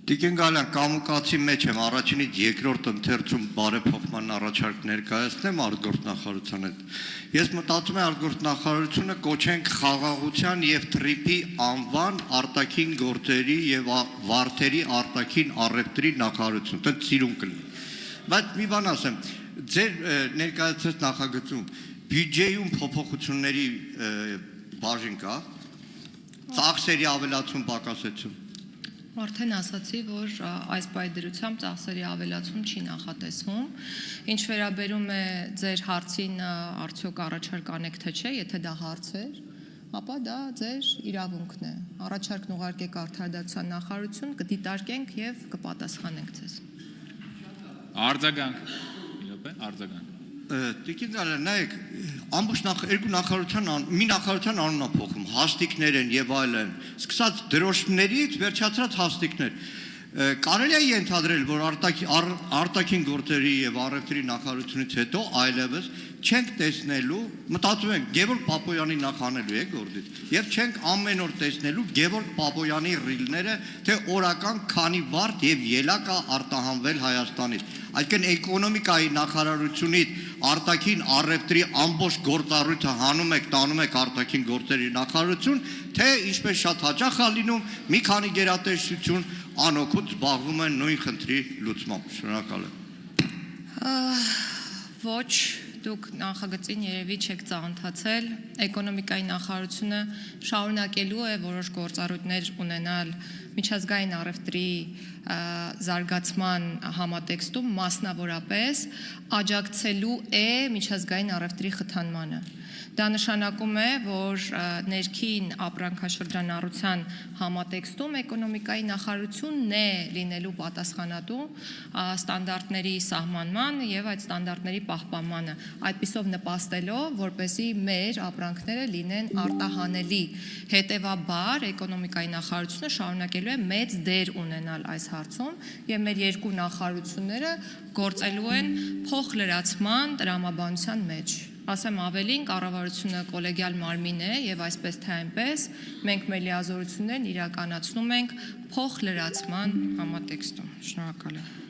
Տիկին Գալյան, կամուկացի մեջ եմ, առաջինից երկրորդ ընթերցում բարեփոխման առաջարկ ներկայացնեմ արտգործնախարարության հետ։ Ես մտածում եմ արտգործնախարարությունը կոչենք խաղաղության եւ թրիփի անվան արտաքին գործերի եւ վարդերի արտաքին առևտրի նախարարություն, դա ծիրուն կլինի։ Բայց մի բան ասեմ, ձեր ներկայացած նախագծում բյուջեում փոփոխությունների բաժին կա, ծախսերի ավելացում, պակասեցում։ Արդեն ասացի, որ այս պայդրությամբ ծախսերի ավելացում չի նախատեսվում։ Ինչ վերաբերում է ձեր հարցին, արդյոք առաջարկ անեք թե չէ, եթե դա հարց էր, ապա դա ձեր իրավունքն է։ Առաջարկն ուղարկեք Արդարադատության նախարարություն, կդիտարկենք եւ կպատասխանենք ձեզ։ Արձագանք։ Արձագանք։ Տիկին Գալյան, նայեք, ամբողջ երկու նախարարության մի նախարարության անունն է փոխում, հաստիկներ են եւ այլն, սկսած դրոշներից վերջացած հաստիկներ։ Կարելի է ենթադրել, որ արտաքին գործերի եւ առևտրի նախարարությունից հետո այլևս չենք տեսնելու, մտածում ենք Գևորգ Պապոյանի նախանելու է գործից, եւ չենք ամեն օր տեսնելու Գևորգ Պապոյանի ռիլները, թե օրական քանի վարդ եւ ելակ է արտահանվել Հայաստանից։ Այսինքն էկոնոմիկայի նախարարությունից արտաքին առևտրի ամբողջ գործառույթը հանում եք, տանում եք արտաքին գործերի նախարարություն, թե ինչպես շատ հաճախ է լինում, մի քանի գերատեսչություն անօգուտ զբաղվում են նույն խնդրի լուծմամբ։ Շնորհակալ եմ։ Ոչ, դուք նախագծին երևի չեք ծանոթացել, էկոնոմիկայի նախարարությունը շարունակելու է որոշ գործառույթներ ունենալ միջազգային առևտրի զարգացման համատեքստում, մասնավորապես աջակցելու է միջազգային առևտրի խթանմանը։ Դա նշանակում է, որ ներքին ապրանքաշրջանառության համատեքստում էկոնոմիկայի նախարարությունն է լինելու պատասխանատու ստանդարտների սահմանման եւ այդ ստանդարտների պահպանմանը, այդպիսով նպաստելով, որպեսզի մեր ապրանքները լինեն արտահանելի։ Հետևաբար էկոնոմիկայի նախարարությունը շարունակելու է մեծ դեր ունենալ այս հարցում եւ մեր երկու նախարարությունները գործելու են փոխլրացման տրամաբանության մեջ։ Ասեմ ավելին, կառավարությունը կոլեգիալ մարմին է եւ այսպես թե այնպես մենք մեր լիազորություններն իրականացնում ենք փոխլրացման համատեքստում։ Շնորհակալ եմ։